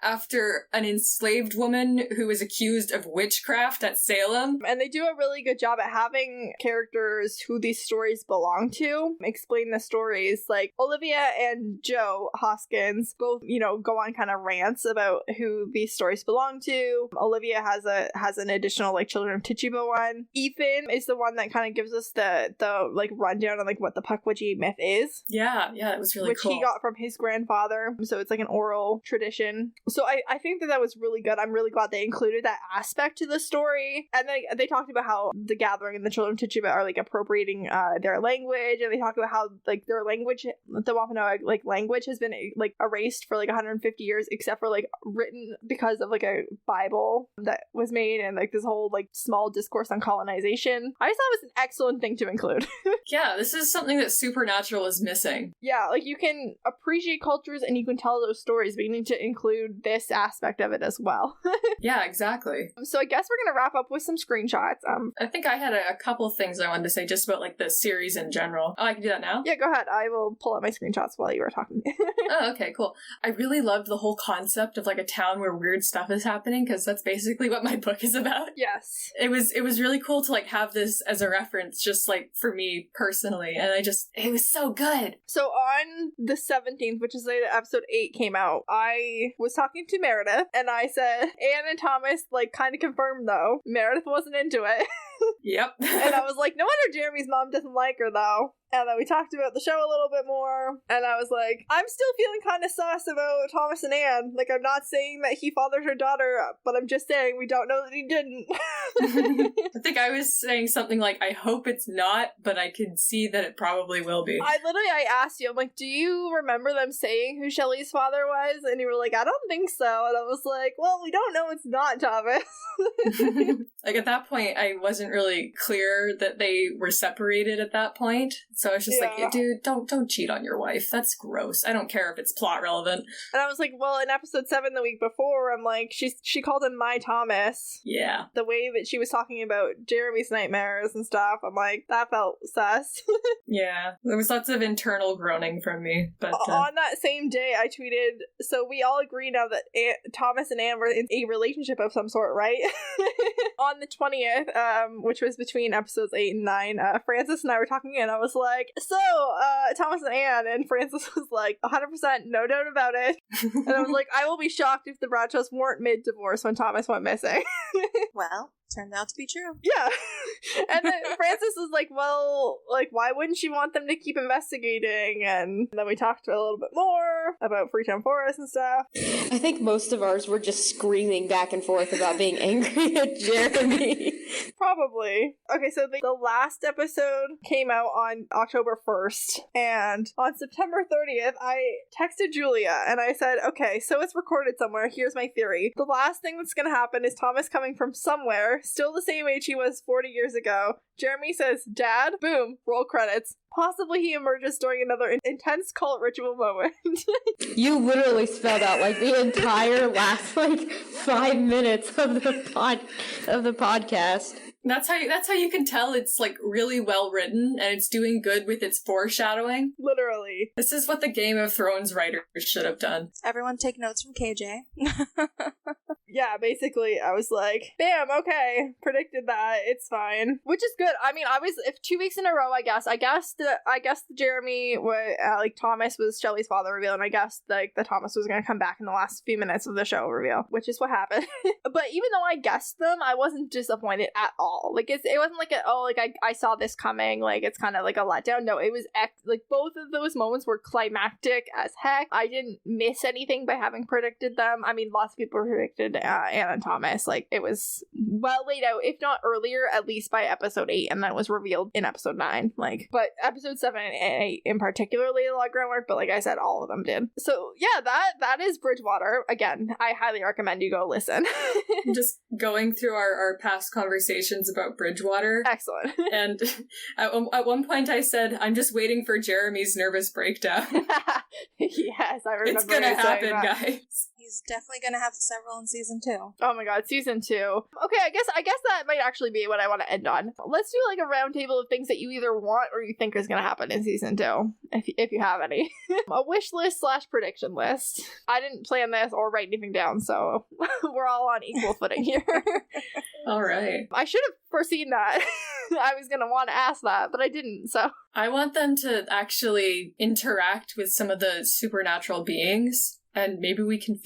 after an enslaved woman who was accused of witchcraft at Salem. And they do a really good job at having characters who these stories belong to explain the stories. Like, Olivia and Joe Hoskins both, go on kind of rants about who these stories belong to. Olivia has an additional, like, Children of Tituba one. Ethan is the one that kind of gives us the like, rundown on, like, what the Pukwudgie myth is. Yeah, that was really cool. Which he got from his grandfather. So it's like an oral tradition. So I think that was really good. I'm really glad they included that aspect to the story. And they talked about how the Gathering and the Children of Tituba are, like, appropriating their language. And they talked about how, like, their language, the Wampanoag, like, language has been, like, erased for, like, 150 years, except for, like, written because of, like, a Bible that was made and, like, this whole, like, small discourse on colonization. I just thought it was an excellent thing to include. Yeah, this is something that Supernatural is missing. Yeah, like, you can appreciate cultures and you can tell those stories, but you need to include this aspect of it as well. Yeah, exactly. So I guess we're gonna wrap up with some screenshots. I think I had a couple things I wanted to say just about, like, the series in general. Oh, I can do that now? Yeah, go ahead. I will pull up my screenshots while you were talking. Oh, okay, cool. I really loved the whole concept of, like, a town where weird stuff is happening, because that's basically what my book is about. Yes. It was really cool to, like, have this as a reference, just, like, for me personally, and it was so good. So on the 17th, which is like episode 8 came out, I was talking to Meredith, and I said, Anne and Thomas, like, kind of confirmed, though. Meredith wasn't into it. Yep. And I was like, no wonder Jeremy's mom doesn't like her, though. And then we talked about the show a little bit more, and I was like, I'm still feeling kind of sus about Thomas and Anne. Like, I'm not saying that he fathered her daughter, but I'm just saying we don't know that he didn't. I think I was saying something like, I hope it's not, but I can see that it probably will be. I asked you, I'm like, do you remember them saying who Shelley's father was? And you were like, I don't think so. And I was like, well, we don't know it's not Thomas. Like, at that point, I wasn't really clear that they were separated at that point. So I was just like, dude, don't cheat on your wife. That's gross. I don't care if it's plot relevant. And I was like, well, in episode 7 the week before, I'm like, she called him my Thomas. Yeah. The way that she was talking about Jeremy's nightmares and stuff, I'm like, that felt sus. Yeah. There was lots of internal groaning from me. But on that same day, I tweeted, so we all agree now that Thomas and Anne were in a relationship of some sort, right? On the 20th, which was between episodes 8 and 9, Francis and I were talking, and I was like, so, Thomas and Anne, and Francis was like, 100%, no doubt about it. And I was like, I will be shocked if the Bradshaws weren't mid-divorce when Thomas went missing. Well, turned out to be true. Yeah. And then Francis was like, well, like, why wouldn't she want them to keep investigating? And then we talked a little bit more about Freetown Forest and stuff. I think most of ours were just screaming back and forth about being angry at Jeremy. Probably. Okay, so the last episode came out on October 1st, and on September 30th, I texted Julia, and I said, okay, so it's recorded somewhere. Here's my theory. The last thing that's gonna happen is Thomas coming from somewhere, still the same age he was 40 years ago. Jeremy says, Dad, boom, roll credits. Possibly he emerges during another intense cult ritual moment. You literally spelled out, like, the entire last, like, 5 minutes of the podcast. That's how you can tell it's, like, really well written and it's doing good with its foreshadowing. Literally. This is what the Game of Thrones writers should have done. Everyone take notes from KJ. Yeah, basically, I was like, bam, okay, predicted that, it's fine. Which is good. I mean, if 2 weeks in a row, I guessed Jeremy was, like, Thomas was Shelley's father reveal, and I guessed, like, that Thomas was gonna come back in the last few minutes of the show reveal, which is what happened. But even though I guessed them, I wasn't disappointed at all. Like, it wasn't like, I saw this coming, like, it's kind of like a letdown. No, it was, like, both of those moments were climactic as heck. I didn't miss anything by having predicted them. I mean, lots of people predicted Anne and Thomas. Like, it was well laid out, if not earlier, at least by episode 8, and that was revealed in episode 9. Like, but episode 7 and 8 in particular laid a lot of groundwork, but like I said, all of them did. So yeah, that is Bridgewater. Again, I highly recommend you go listen. Just going through our past conversations about Bridgewater. Excellent. And at one point I said, I'm just waiting for Jeremy's nervous breakdown. Yes, I remember. It's gonna happen, guys. He's definitely gonna have several in season 2. Oh my god, season 2. Okay, I guess that might actually be what I want to end on. Let's do like a round table of things that you either want or you think is going to happen in season 2, if you have any. A wish list / prediction list. I didn't plan this or write anything down, so we're all on equal footing here. All right. I should have foreseen that. I was going to want to ask that, but I didn't, so. I want them to actually interact with some of the supernatural beings. And maybe we can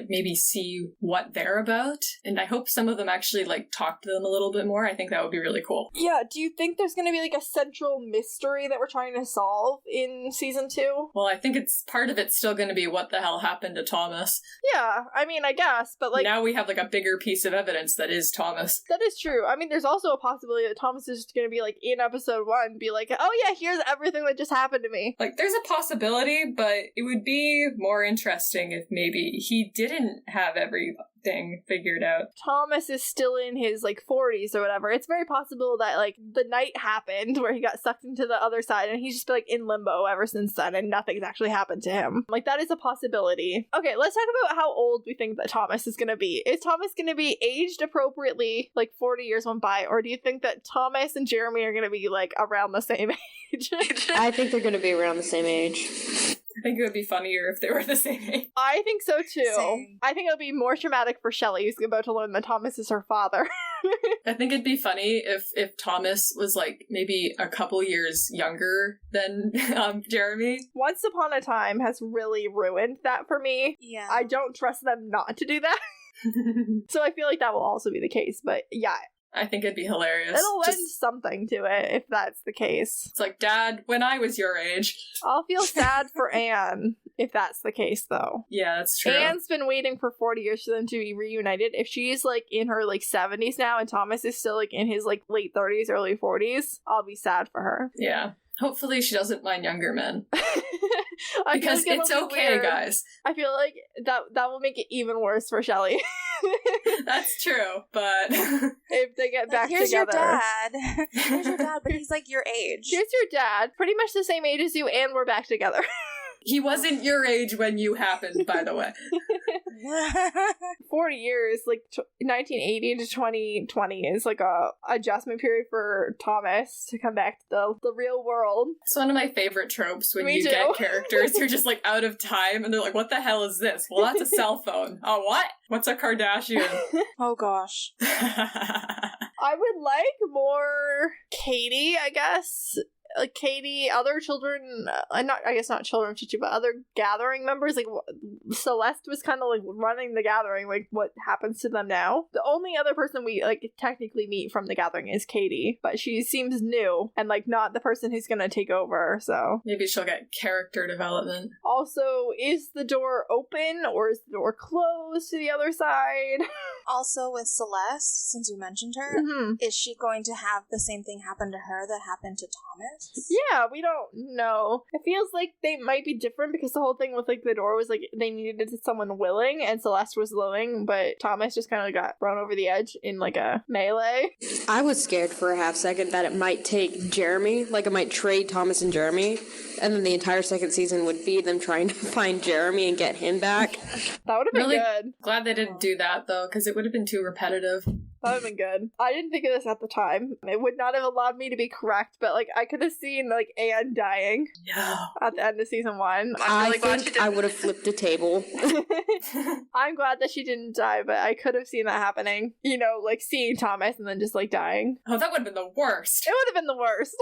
maybe see what they're about. And I hope some of them actually, talk to them a little bit more. I think that would be really cool. Yeah, do you think there's gonna be, a central mystery that we're trying to solve in season 2? Well, I think part of it's still gonna be what the hell happened to Thomas. Yeah, I mean, I guess, but, now we have, a bigger piece of evidence that is Thomas. That is true. I mean, there's also a possibility that Thomas is just gonna be, in episode 1, be like, oh yeah, here's everything that just happened to me. There's a possibility, but it would be more interesting if maybe he didn't have everything figured out. Thomas is still in his 40s or whatever. It's very possible that the night happened where he got sucked into the other side and he's just been in limbo ever since then and nothing's actually happened to him. That is a possibility. Okay, let's talk about how old we think that Thomas is gonna be. Is Thomas gonna be aged appropriately 40 years went by, or do you think that Thomas and Jeremy are gonna be around the same age? I think they're gonna be around the same age. I think it would be funnier if they were the same age. I think so too. Same. I think it'll be more traumatic for Shelley, who's about to learn that Thomas is her father. I think it'd be funny if Thomas was maybe a couple years younger than Jeremy. Once Upon a Time has really ruined that for me. Yeah. I don't trust them not to do that. So I feel like that will also be the case, but yeah. I think it'd be hilarious. It'll lend something to it if that's the case. It's Dad, when I was your age. I'll feel sad for Anne if that's the case, though. Yeah, that's true. Anne's been waiting for 40 years for them to be reunited. If she's in her 70s now and Thomas is still in his late 30s, early 40s, I'll be sad for her. Yeah. Hopefully she doesn't mind younger men. Because it's okay, weird. Guys. I feel like that will make it even worse for Shelley. That's true, but if they get back here's together. Here's your dad, but he's your age. Here's your dad, pretty much the same age as you, and we're back together. He wasn't your age when you happened, by the way. 40 years, 1980 to 2020 is a adjustment period for Thomas to come back to the real world. It's one of my favorite tropes when Me you too. get characters who are just out of time and they're what the hell is this? Well, that's a cell phone. Oh, what? What's a Kardashian? Oh gosh. I would like more Katie, I guess. Katie, other children, not children, but other gathering members, Celeste was kind of running the gathering, what happens to them now. The only other person we technically meet from the gathering is Katie, but she seems new and not the person who's gonna take over, so. Maybe she'll get character development. Also, is the door open or is the door closed to the other side? Also with Celeste, since you mentioned her, is she going to have the same thing happen to her that happened to Thomas? Yeah, we don't know. It feels like they might be different because the whole thing with the door was they needed someone willing and Celeste was willing, but Thomas just kind of got thrown over the edge in a melee. I was scared for a half second that it might take Jeremy, it might trade Thomas and Jeremy, and then the entire second season would be them trying to find Jeremy and get him back. That would have been really good. Glad they didn't do that though, because it would have been too repetitive. That would have been good. I didn't think of this at the time. It would not have allowed me to be correct, but I could have seen Anne dying. Yeah. At the end of season 1. I think I would have flipped a table. I'm glad that she didn't die, but I could have seen that happening. Seeing Thomas and then just dying. Oh, that would have been the worst. It would have been the worst.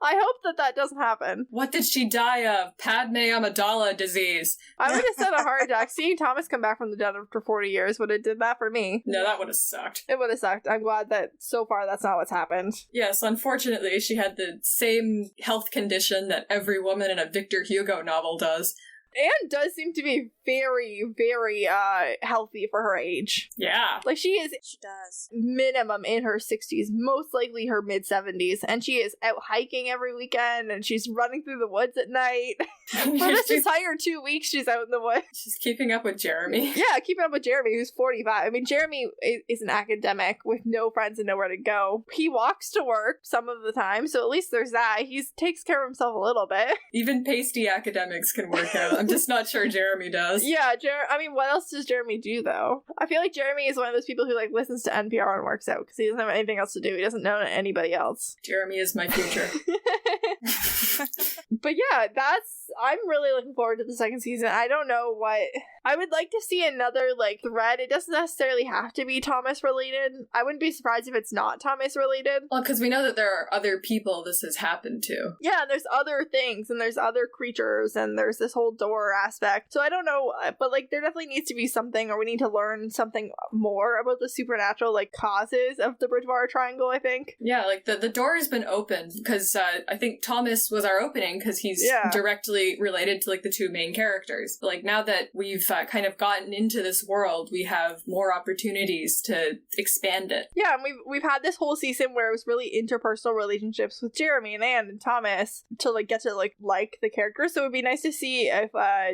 I hope that doesn't happen. What did she die of? Padme Amidala disease. I would have said a heart attack. Seeing Thomas come back from the dead after 40 years would have did that for me. No, that would have sucked. It would have sucked. I'm glad that so far that's not what's happened. Yes, unfortunately, she had the same health condition that every woman in a Victor Hugo novel does. Anne does seem to be very, very healthy for her age. Yeah. She does. Minimum in her 60s, most likely her mid-70s, and she is out hiking every weekend, and she's running through the woods at night. For this entire 2 weeks, she's out in the woods. She's keeping up with Jeremy. Yeah, keeping up with Jeremy, who's 45. I mean, Jeremy is an academic with no friends and nowhere to go. He walks to work some of the time, so at least there's that. He takes care of himself a little bit. Even pasty academics can work out. I'm just not sure Jeremy does. Yeah, I mean, what else does Jeremy do, though? I feel like Jeremy is one of those people who, like, listens to NPR and works out because he doesn't have anything else to do. He doesn't know anybody else. Jeremy is my future. But yeah, I'm really looking forward to the second season. I don't know what... I would like to see another, like, thread. It doesn't necessarily have to be Thomas related. I wouldn't be surprised if it's not Thomas related. Well, because we know that there are other people this has happened to. Yeah, and there's other things, and there's other creatures, and there's this whole door aspect. So I don't know, but, like, there definitely needs to be something, or we need to learn something more about the supernatural, like, causes of the Bridgewater Triangle, I think. Yeah, like, the door has been opened, because I think Thomas was our opening, because he's directly related to, like, the two main characters. But, like, now that we've kind of gotten into this world, we have more opportunities to expand it. Yeah, and we've had this whole season where it was really interpersonal relationships with Jeremy and Anne and Thomas to like get to like the characters. So it would be nice to see if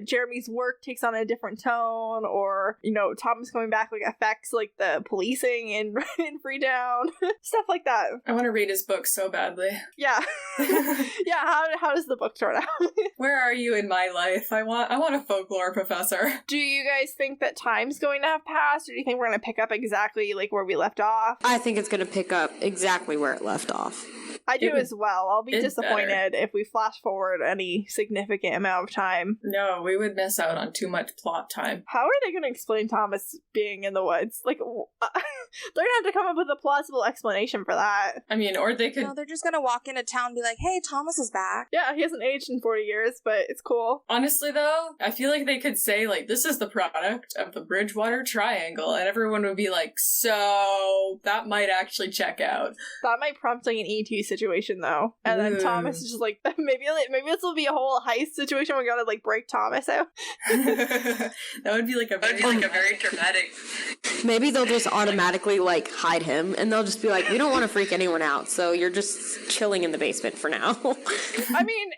Jeremy's work takes on a different tone, or Thomas coming back like affects like the policing in Freetown, stuff like that. I want to read his book so badly. Yeah, yeah. How does the book turn out? Where are you in my life? I want a folklore professor. Do you guys think that time's going to have passed, or do you think we're going to pick up exactly like where we left off? I think it's going to pick up exactly where it left off. I do as well. I'll be disappointed if we flash forward any significant amount of time. No, we would miss out on too much plot time. How are they going to explain Thomas being in the woods? Like, they're going to have to come up with a plausible explanation for that. I mean, or they could... No, they're just going to walk into town and be like, hey, Thomas is back. Yeah, he hasn't aged in 40 years, but it's cool. Honestly, though, I feel like they could say, like, this is the product of the Bridgewater Triangle, and everyone would be like, so that might actually check out. That might prompt, like, an E.T. situation, though. And then Thomas is just like, maybe this will be a whole heist situation where we gotta, like, break Thomas out. That would be, like, a very dramatic... Maybe they'll just automatically, like, hide him, and they'll just be like, we don't want to freak anyone out, so you're just chilling in the basement for now. I mean,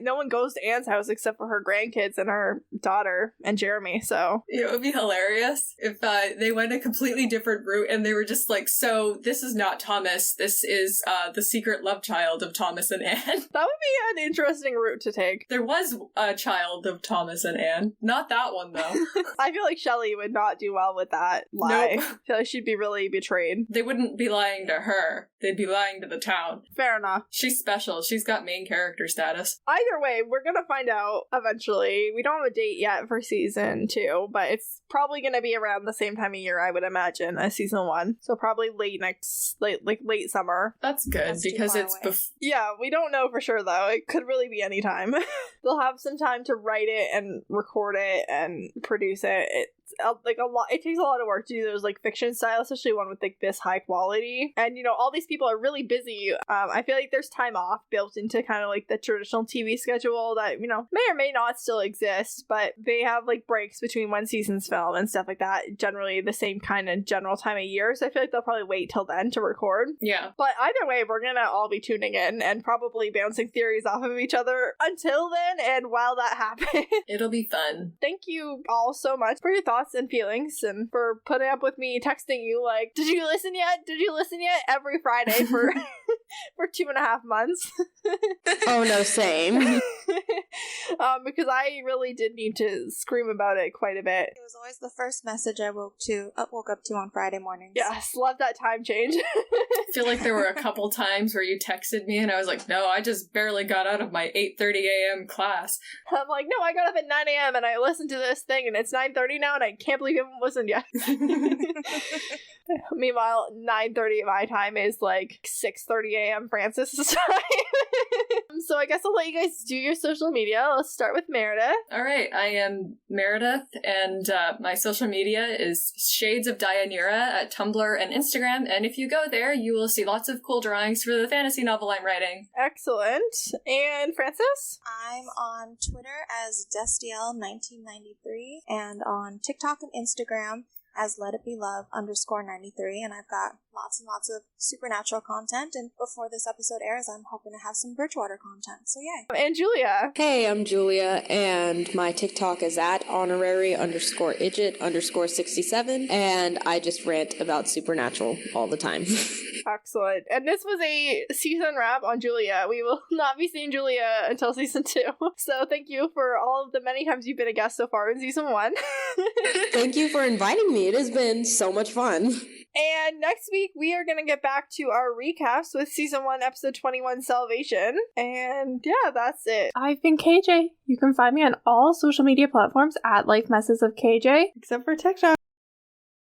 no one goes to Anne's house except for her grandkids and her daughter and Jeremy, so... It would be hilarious if they went a completely different route and they were just like, so this is not Thomas, this is the secret love child of Thomas and Anne. That would be an interesting route to take. There was a child of Thomas and Anne. Not that one, though. I feel like Shelley would not do well with that lie. Nope. I feel like she'd be really betrayed. They wouldn't be lying to her. They'd be lying to the town. Fair enough. She's special. She's got main character status. Either way, we're gonna find out eventually. We don't have a date yet for season 2, but it's probably gonna be around the same time of year, I would imagine, as season 1. So probably late summer. That's good, because it's yeah, we don't know for sure though. It could really be any time. They'll have some time to write it and record it and produce it. It's like a lot. It takes a lot of work to do those like fiction style, especially one with like this high quality. And all these people are really busy. I feel like there's time off built into kind of like the traditional TV schedule that may or may not still exist, but they have like breaks between when seasons film and stuff like that. Generally the same kind of general time of year. So I feel like they'll probably wait till then to record. Yeah. But either way, we're gonna all be tuning in and probably bouncing theories off of each other until then. And while that happens, it'll be fun. Thank you all so much for your thoughts and feelings and for putting up with me texting you like, did you listen yet every Friday for for 2.5 months. Oh no, same. Because I really did need to scream about it quite a bit. It was always the first message I woke up to on Friday mornings. Yes, love that time change. I feel like there were a couple times where you texted me and I was like, no, I just barely got out of my 8:30 a.m. class. I'm like, no, I got up at 9 a.m. and I listened to this thing and it's 9:30 now and I can't believe you haven't listened yet. Meanwhile, 9:30 my time is like 6:30 a.m. Francis's time. So I guess I'll let you guys do your social media. Let's start with Meredith. All right, I am Meredith, and my social media is Shades of Deianira at Tumblr and Instagram, and if you go there, you will see lots of cool drawings for the fantasy novel I'm writing. Excellent. And Francis? I'm on Twitter as Destiel1993, and on TikTok and Instagram as Let It Be Love _93, and I've got lots and lots of supernatural content. And before this episode airs, I'm hoping to have some Bridgewater content. So yay. And Julia. Hey, I'm Julia, and my TikTok is at honorary_idjit_67, and I just rant about supernatural all the time. Excellent. And this was a season wrap on Julia. We will not be seeing Julia until season 2. So thank you for all of the many times you've been a guest so far in season 1. Thank you for inviting me. It has been so much fun. And next week, we are going to get back to our recaps with season 1, episode 21, Salvation. And yeah, that's it. I've been KJ. You can find me on all social media platforms at Life Messes of KJ. Except for TikTok.